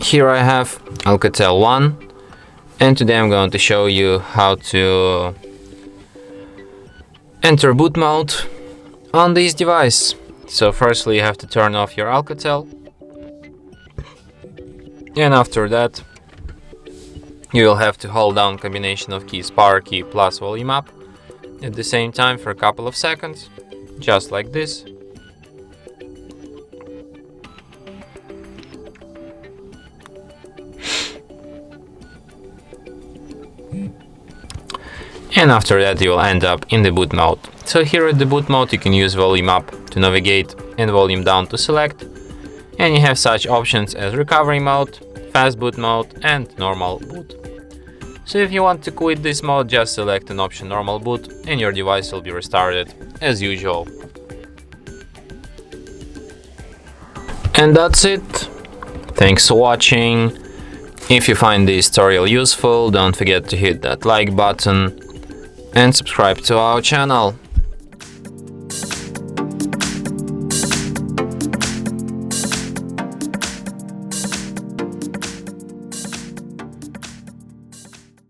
Here I have ALCATEL1, and today I'm going to show you how to enter boot mode on this device. So firstly you have to turn off your ALCATEL, and after that you will have to hold down combination of keys power key plus volume up at the same time for a couple of seconds, just like this. And after that you will end up in the boot mode. So here at the boot mode you can use volume up to navigate and volume down to select, and you have such options as recovery mode, fast boot mode and normal boot. So if you want to quit this mode, just select an option normal boot and your device will be restarted as usual. And that's it. Thanks for watching. If you find this tutorial useful, don't forget to hit that like button and subscribe to our channel.